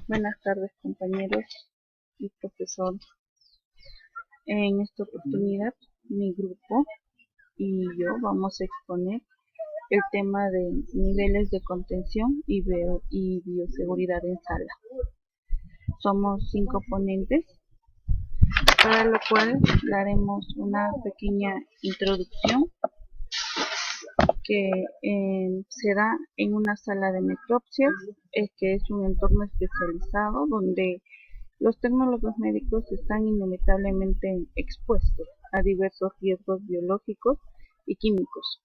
Buenas tardes, compañeros y profesor. En esta oportunidad, mi grupo y yo vamos a exponer el tema de niveles de contención y bioseguridad en sala. Somos 5 ponentes, para lo cual daremos una pequeña introducción que se da en una sala de necropsias, que es un entorno especializado donde los tecnólogos médicos están inevitablemente expuestos a diversos riesgos biológicos y químicos.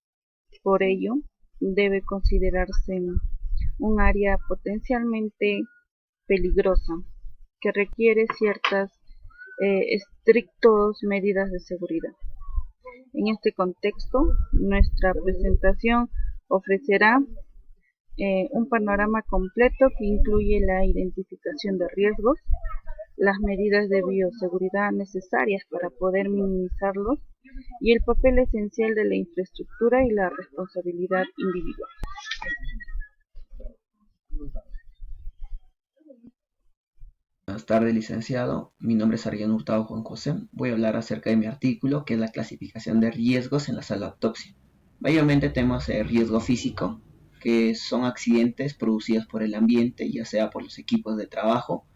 Por ello, debe considerarse un área potencialmente peligrosa que requiere ciertas estrictas medidas de seguridad. En este contexto, nuestra presentación ofrecerá un panorama completo que incluye la identificación de riesgos, las medidas de bioseguridad necesarias para poder minimizarlos y el papel esencial de la infraestructura y la responsabilidad individual. Buenas tardes, licenciado. Mi nombre es Ariel Hurtado Juan José. Voy a hablar acerca de mi artículo, que es la clasificación de riesgos en la sala de autopsia. Mayormente tenemos riesgo físico, que son accidentes producidos por el ambiente, ya sea por los equipos de trabajo,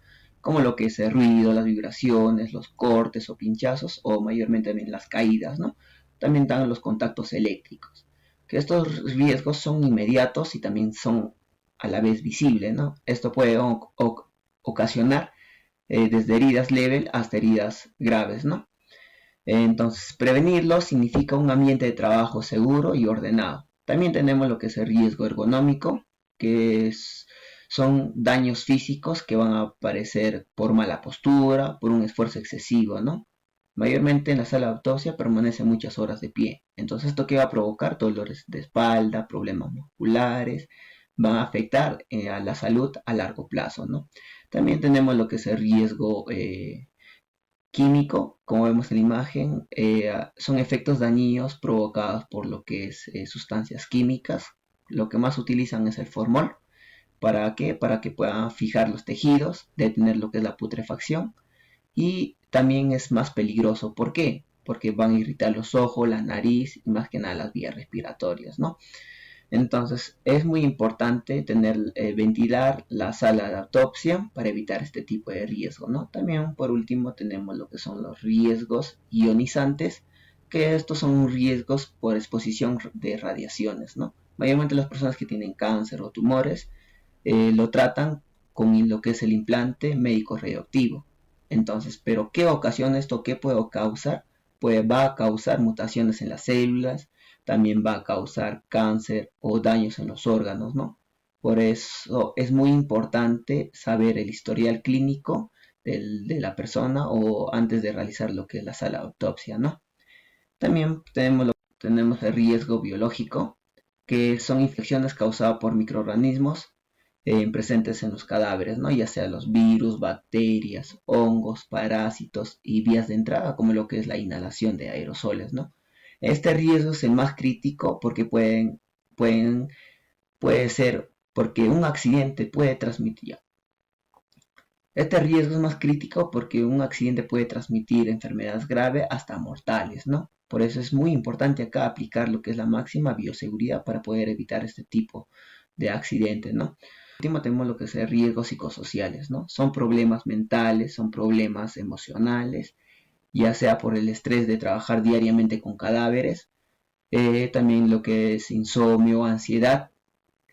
como lo que es el ruido, las vibraciones, los cortes o pinchazos, o mayormente también las caídas, ¿no? También están los contactos eléctricos, que estos riesgos son inmediatos y también son a la vez visibles, ¿no? Esto puede ocasionar desde heridas leves hasta heridas graves, ¿no? Entonces, prevenirlo significa un ambiente de trabajo seguro y ordenado. También tenemos lo que es el riesgo ergonómico, son daños físicos que van a aparecer por mala postura, por un esfuerzo excesivo, ¿no? Mayormente en la sala de autopsia permanece muchas horas de pie. Entonces, ¿esto qué va a provocar? Dolores de espalda, problemas musculares, van a afectar a la salud a largo plazo, ¿no? También tenemos lo que es el riesgo químico, como vemos en la imagen, son efectos dañinos provocados por lo que es sustancias químicas. Lo que más utilizan es el formol. ¿Para qué? Para que puedan fijar los tejidos, detener lo que es la putrefacción. Y también es más peligroso. ¿Por qué? Porque van a irritar los ojos, la nariz y más que nada las vías respiratorias, ¿no? Entonces es muy importante ventilar la sala de autopsia para evitar este tipo de riesgo, ¿no? También por último tenemos lo que son los riesgos ionizantes, que estos son riesgos por exposición de radiaciones, ¿no? Mayormente las personas que tienen cáncer o tumores lo tratan con lo que es el implante médico radioactivo. Entonces, ¿pero qué ocasiona esto? ¿Qué puede causar? Pues va a causar mutaciones en las células, también va a causar cáncer o daños en los órganos, ¿no? Por eso es muy importante saber el historial clínico de la persona o antes de realizar lo que es la sala de autopsia, ¿no? También tenemos el riesgo biológico, que son infecciones causadas por microorganismos presentes en los cadáveres, ¿no? Ya sea los virus, bacterias, hongos, parásitos y vías de entrada, como lo que es la inhalación de aerosoles, ¿no? Este riesgo es el más crítico porque puede ser porque un accidente puede transmitir. Este riesgo es más crítico porque un accidente puede transmitir enfermedades graves hasta mortales, ¿no? Por eso es muy importante acá aplicar lo que es la máxima bioseguridad para poder evitar este tipo de accidentes, ¿no? Por último tenemos lo que es riesgos psicosociales, ¿no? Son problemas mentales, son problemas emocionales, ya sea por el estrés de trabajar diariamente con cadáveres, también lo que es insomnio, ansiedad,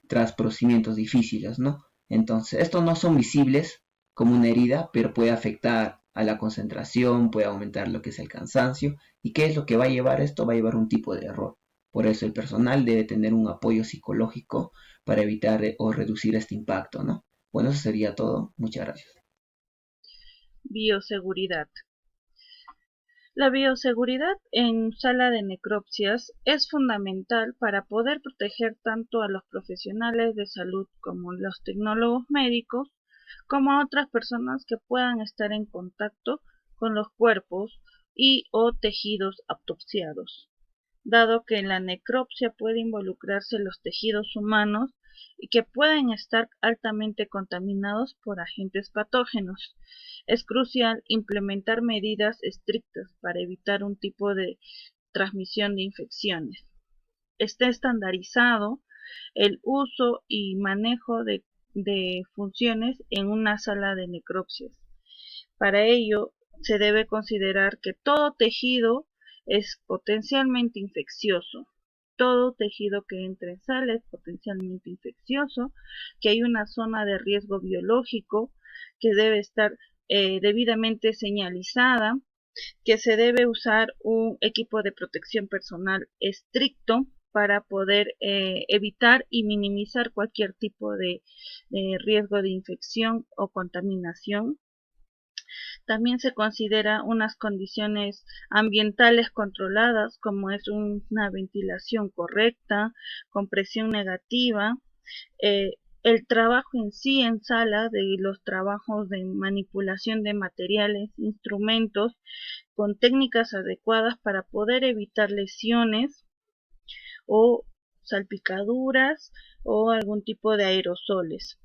tras procedimientos difíciles, ¿no? Entonces, estos no son visibles como una herida, pero puede afectar a la concentración, puede aumentar lo que es el cansancio. ¿Y qué es lo que va a llevar esto? Va a llevar un tipo de error. Por eso el personal debe tener un apoyo psicológico para evitar o reducir este impacto, ¿no? Bueno, eso sería todo. Muchas gracias. Bioseguridad. La bioseguridad en sala de necropsias es fundamental para poder proteger tanto a los profesionales de salud como los tecnólogos médicos, como a otras personas que puedan estar en contacto con los cuerpos y o tejidos autopsiados, dado que en la necropsia puede involucrarse los tejidos humanos y que pueden estar altamente contaminados por agentes patógenos. Es crucial implementar medidas estrictas para evitar un tipo de transmisión de infecciones. Está estandarizado el uso y manejo de funciones en una sala de necropsias. Para ello, se debe considerar que todo tejido es potencialmente infeccioso. Todo tejido que entre en sala es potencialmente infeccioso, que hay una zona de riesgo biológico que debe estar debidamente señalizada, que se debe usar un equipo de protección personal estricto para poder evitar y minimizar cualquier tipo de riesgo de infección o contaminación. También se considera unas condiciones ambientales controladas, como es una ventilación correcta, con presión negativa, eh, el trabajo en sí en sala de los trabajos de manipulación de materiales, instrumentos, con técnicas adecuadas para poder evitar lesiones o salpicaduras o algún tipo de aerosoles.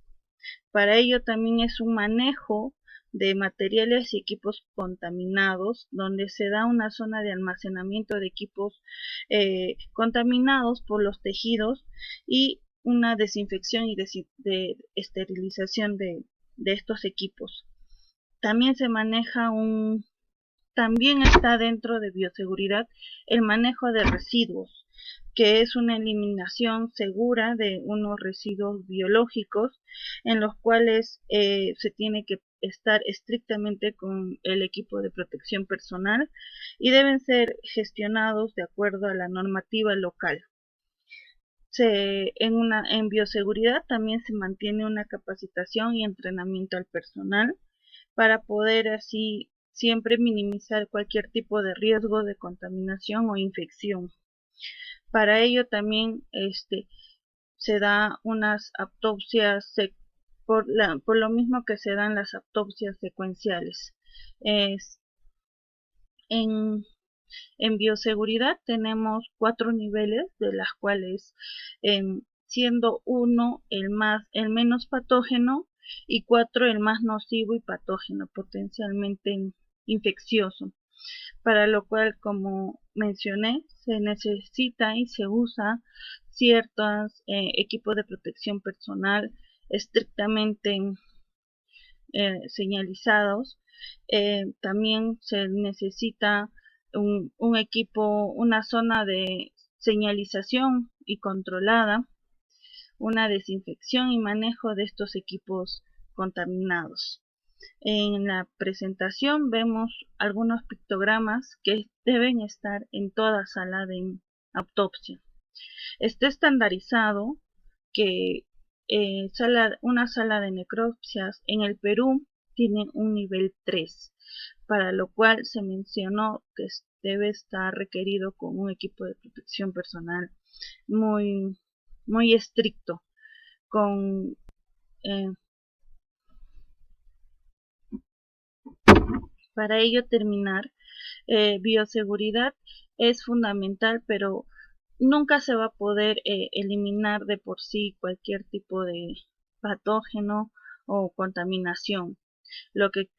Para ello también es un manejo de materiales y equipos contaminados, donde se da una zona de almacenamiento de equipos contaminados por los tejidos y una desinfección y de esterilización de estos equipos. También se maneja también está dentro de bioseguridad el manejo de residuos, que es una eliminación segura de unos residuos biológicos en los cuales se tiene que estar estrictamente con el equipo de protección personal y deben ser gestionados de acuerdo a la normativa local. En bioseguridad también se mantiene una capacitación y entrenamiento al personal para poder así siempre minimizar cualquier tipo de riesgo de contaminación o infección. Para ello también se da unas autopsias por lo mismo que se dan las autopsias secuenciales. En, en bioseguridad tenemos 4 niveles, de las cuales siendo 1 el menos patógeno y 4 el más nocivo y patógeno, potencialmente infeccioso, para lo cual, como mencioné, se necesita y se usa ciertos equipos de protección personal estrictamente señalizados. También se necesita un equipo, una zona de señalización y controlada, una desinfección y manejo de estos equipos contaminados. En la presentación vemos algunos pictogramas que deben estar en toda sala de autopsia. Está estandarizado que una sala de necropsias en el Perú tiene un nivel 3, para lo cual se mencionó que debe estar requerido con un equipo de protección personal muy, muy estricto, con para ello terminar, bioseguridad es fundamental, pero nunca se va a poder eliminar de por sí cualquier tipo de patógeno o contaminación. Lo que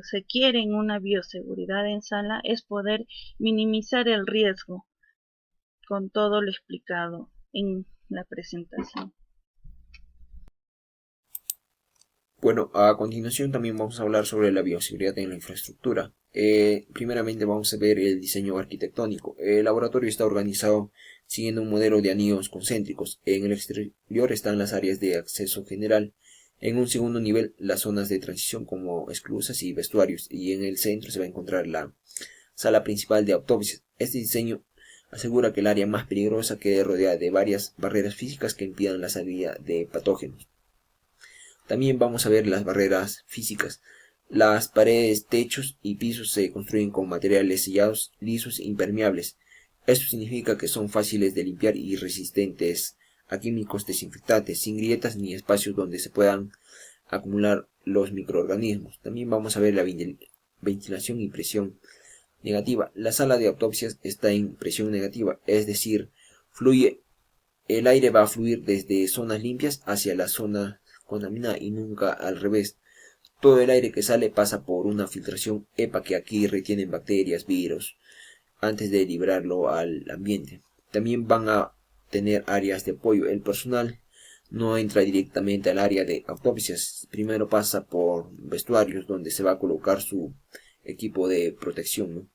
se quiere en una bioseguridad en sala es poder minimizar el riesgo con todo lo explicado en la presentación. Bueno, a continuación también vamos a hablar sobre la bioseguridad en la infraestructura. Primeramente vamos a ver el diseño arquitectónico. El laboratorio está organizado siguiendo un modelo de anillos concéntricos. En el exterior están las áreas de acceso general. En un segundo nivel, las zonas de transición como esclusas y vestuarios. Y en el centro se va a encontrar la sala principal de autopsias. Este diseño asegura que el área más peligrosa quede rodeada de varias barreras físicas que impidan la salida de patógenos. También vamos a ver las barreras físicas. Las paredes, techos y pisos se construyen con materiales sellados, lisos e impermeables. Esto significa que son fáciles de limpiar y resistentes a químicos desinfectantes, sin grietas ni espacios donde se puedan acumular los microorganismos. También vamos a ver la ventilación y presión negativa. La sala de autopsias está en presión negativa, es decir, fluye El aire va a fluir desde zonas limpias hacia la zona contaminada y nunca al revés. Todo el aire que sale pasa por una filtración EPA que aquí retienen bacterias, virus, antes de librarlo al ambiente. También van a tener áreas de apoyo. El personal no entra directamente al área de autopsias. Primero pasa por vestuarios donde se va a colocar su equipo de protección, ¿no?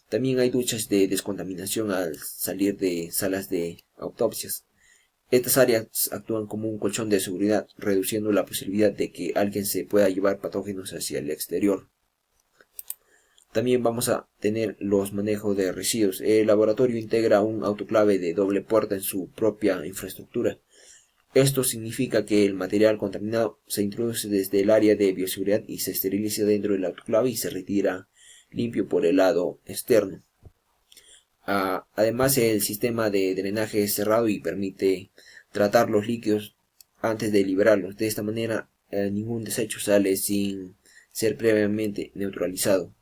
También hay duchas de descontaminación al salir de salas de autopsias. Estas áreas actúan como un colchón de seguridad, reduciendo la posibilidad de que alguien se pueda llevar patógenos hacia el exterior. También vamos a tener los manejos de residuos. El laboratorio integra un autoclave de doble puerta en su propia infraestructura. Esto significa que el material contaminado se introduce desde el área de bioseguridad y se esteriliza dentro del autoclave y se retira limpio por el lado externo. Además, el sistema de drenaje es cerrado y permite tratar los líquidos antes de liberarlos. De esta manera, ningún desecho sale sin ser previamente neutralizado.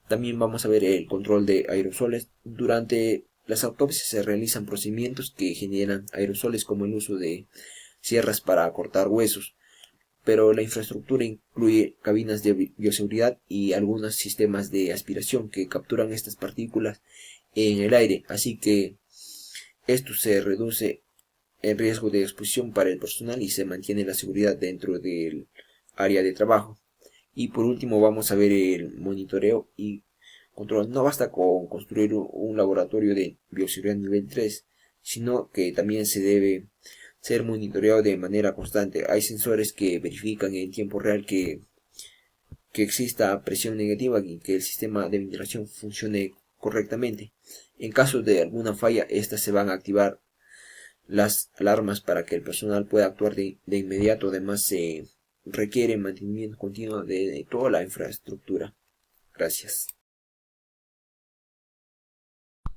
También vamos a ver el control de aerosoles. Durante las autopsias se realizan procedimientos que generan aerosoles, como el uso de sierras para cortar huesos, pero la infraestructura incluye cabinas de bioseguridad y algunos sistemas de aspiración que capturan estas partículas en el aire, así que esto se reduce el riesgo de exposición para el personal y se mantiene la seguridad dentro del área de trabajo. Y por último vamos a ver el monitoreo y control. No basta con construir un laboratorio de bioseguridad nivel 3, sino que también se debe ser monitoreado de manera constante. Hay sensores que verifican en tiempo real que exista presión negativa y que el sistema de ventilación funcione correctamente. En caso de alguna falla, estas se van a activar las alarmas para que el personal pueda actuar de inmediato. Además, se requiere mantenimiento continuo de toda la infraestructura. Gracias.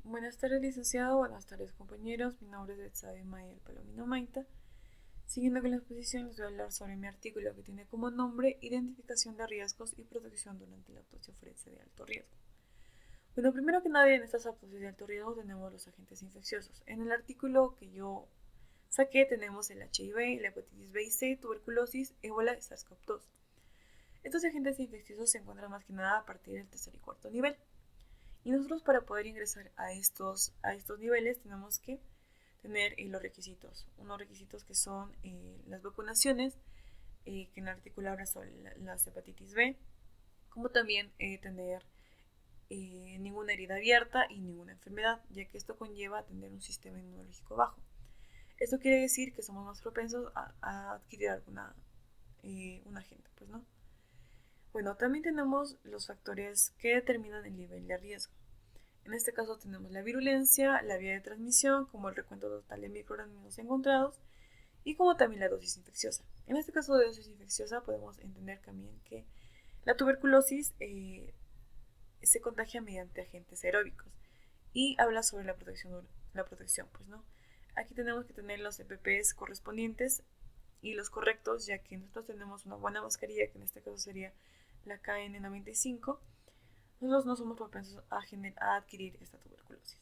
Buenas tardes, licenciado. Buenas tardes, compañeros. Mi nombre es Betsabe Mayel Palomino Maita. Siguiendo con la exposición, les voy a hablar sobre mi artículo que tiene como nombre Identificación de riesgos y protección durante la autopsia forense de alto riesgo. Bueno, primero que nada, en estas autopsias de alto riesgo tenemos los agentes infecciosos. En el artículo que yo saqué tenemos el HIV, la hepatitis B y C, tuberculosis, ébola y SARS-CoV-2. Estos agentes infecciosos se encuentran más que nada a partir del tercer y cuarto nivel. Y nosotros, para poder ingresar a estos niveles, tenemos que tener los requisitos. Unos requisitos que son las vacunaciones, que en el artículo habla sobre las hepatitis B, como también tener ninguna herida abierta y ninguna enfermedad, ya que esto conlleva a tener un sistema inmunológico bajo. Esto quiere decir que somos más propensos a adquirir un agente, pues, ¿no? Bueno, también tenemos los factores que determinan el nivel de riesgo. En este caso tenemos la virulencia, la vía de transmisión, como el recuento total de microorganismos encontrados, y como también la dosis infecciosa. En este caso de dosis infecciosa podemos entender también que la tuberculosis se contagia mediante agentes aeróbicos y habla sobre la protección, pues, ¿no? Aquí tenemos que tener los EPPs correspondientes y los correctos, ya que nosotros tenemos una buena mascarilla, que en este caso sería la KN95. Nosotros no somos propensos a adquirir esta tuberculosis.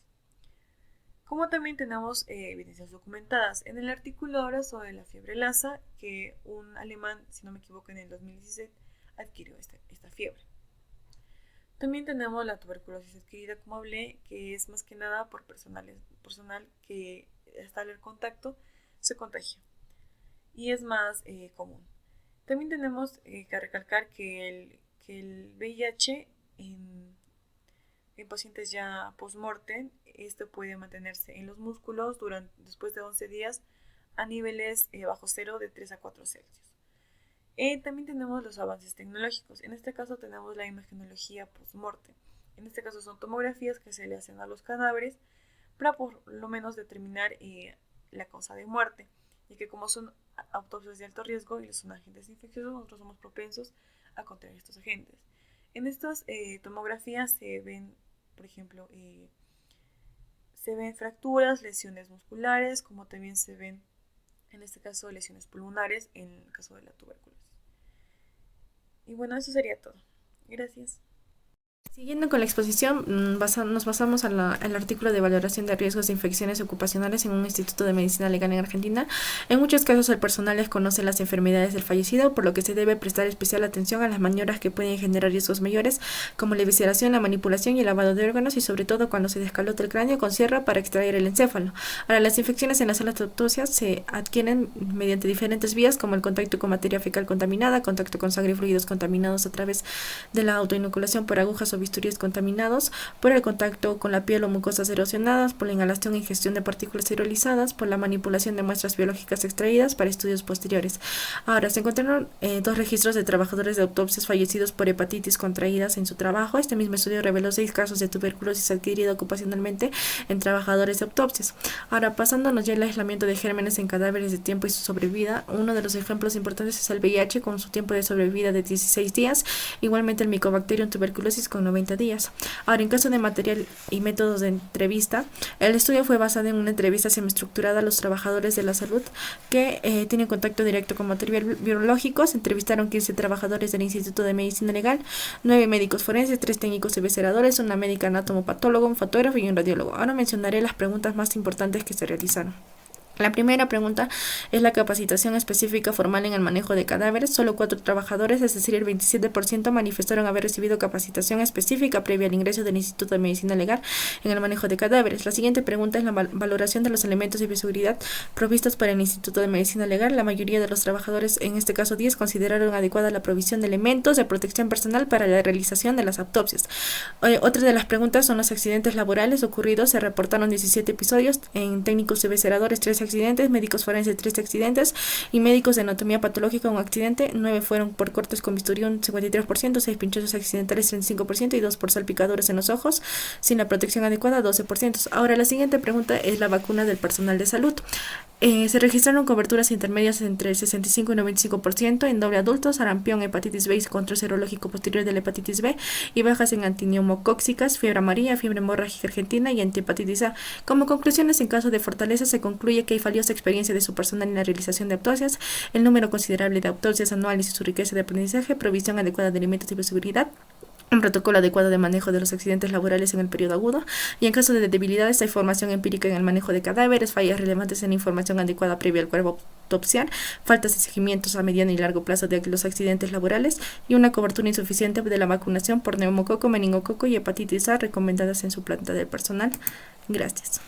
Como también tenemos evidencias documentadas. En el artículo ahora sobre la fiebre Lassa, que un alemán, si no me equivoco, en el 2017 adquirió esta fiebre. También tenemos la tuberculosis adquirida, como hablé, que es más que nada por personal que hasta el contacto se contagia y es más común. También tenemos que recalcar que el VIH en pacientes ya post-mortem, esto puede mantenerse en los músculos después de 11 días a niveles bajo cero de 3 a 4 Celsius. También tenemos los avances tecnológicos. En este caso tenemos la imagenología post-mortem. En este caso son tomografías que se le hacen a los cadáveres para por lo menos determinar la causa de muerte, y que como son autopsias de alto riesgo y son agentes infecciosos, nosotros somos propensos a contraer estos agentes. En estas tomografías se ven, por ejemplo, se ven fracturas, lesiones musculares, como también se ven, en este caso, lesiones pulmonares en el caso de la tuberculosis. Y bueno, eso sería todo. Gracias. Siguiendo con la exposición, nos basamos al artículo de valoración de riesgos de infecciones ocupacionales en un instituto de medicina legal en Argentina. En muchos casos el personal desconoce las enfermedades del fallecido, por lo que se debe prestar especial atención a las maniobras que pueden generar riesgos mayores, como la evisceración, la manipulación y el lavado de órganos, y sobre todo cuando se descalota el cráneo con sierra para extraer el encéfalo. Ahora, las infecciones en las salas de autopsia se adquieren mediante diferentes vías, como el contacto con materia fecal contaminada, contacto con sangre y fluidos contaminados a través de la autoinoculación por agujas o bisturíes contaminados, por el contacto con la piel o mucosas erosionadas, por la inhalación e ingestión de partículas esterilizadas, por la manipulación de muestras biológicas extraídas para estudios posteriores. Ahora, se encontraron 2 registros de trabajadores de autopsias fallecidos por hepatitis contraídas en su trabajo. Este mismo estudio reveló 6 casos de tuberculosis adquirida ocupacionalmente en trabajadores de autopsias. Ahora, pasándonos ya al aislamiento de gérmenes en cadáveres de tiempo y su sobrevida, uno de los ejemplos importantes es el VIH, con su tiempo de sobrevida de 16 días, igualmente el Mycobacterium tuberculosis con 90 días. Ahora, en caso de material y métodos de entrevista, el estudio fue basado en una entrevista semiestructurada a los trabajadores de la salud que tienen contacto directo con material biológico. Se entrevistaron 15 trabajadores del Instituto de Medicina Legal, 9 médicos forenses, 3 técnicos evisceradores, una médica anatomopatólogo, un fotógrafo y un radiólogo. Ahora mencionaré las preguntas más importantes que se realizaron. La primera pregunta es la capacitación específica formal en el manejo de cadáveres. Solo 4 trabajadores, es decir, el 27%, manifestaron haber recibido capacitación específica previa al ingreso del Instituto de Medicina Legal en el manejo de cadáveres. La siguiente pregunta es la valoración de los elementos de bioseguridad provistos para el Instituto de Medicina Legal. La mayoría de los trabajadores, en este caso 10, consideraron adecuada la provisión de elementos de protección personal para la realización de las autopsias. Otra de las preguntas son los accidentes laborales ocurridos. Se reportaron 17 episodios en técnicos evisceradores, 3 accidentes, médicos forenses 3 accidentes y médicos de anatomía patológica un accidente. 9 fueron por cortes con bisturí, un 53%, 6 pinchazos accidentales 35% y 2 por salpicadores en los ojos sin la protección adecuada 12%. Ahora, la siguiente pregunta es la vacuna del personal de salud. Se registraron coberturas intermedias entre el 65 y 95% en doble adulto, sarampión, hepatitis B y control serológico posterior de la hepatitis B, y bajas en antineumocóxicas, fiebre amarilla, fiebre hemorrágica argentina y antihepatitis A. Como conclusiones, en caso de fortaleza, se concluye que hay valiosa experiencia de su personal en la realización de autopsias, el número considerable de autopsias anuales y su riqueza de aprendizaje, provisión adecuada de alimentos y bioseguridad, un protocolo adecuado de manejo de los accidentes laborales en el periodo agudo, y en caso de debilidades hay formación empírica en el manejo de cadáveres, fallas relevantes en la información adecuada previa al cuerpo autopsial, faltas de seguimientos a mediano y largo plazo de los accidentes laborales y una cobertura insuficiente de la vacunación por neumococo, meningococo y hepatitis A recomendadas en su planta del personal. Gracias.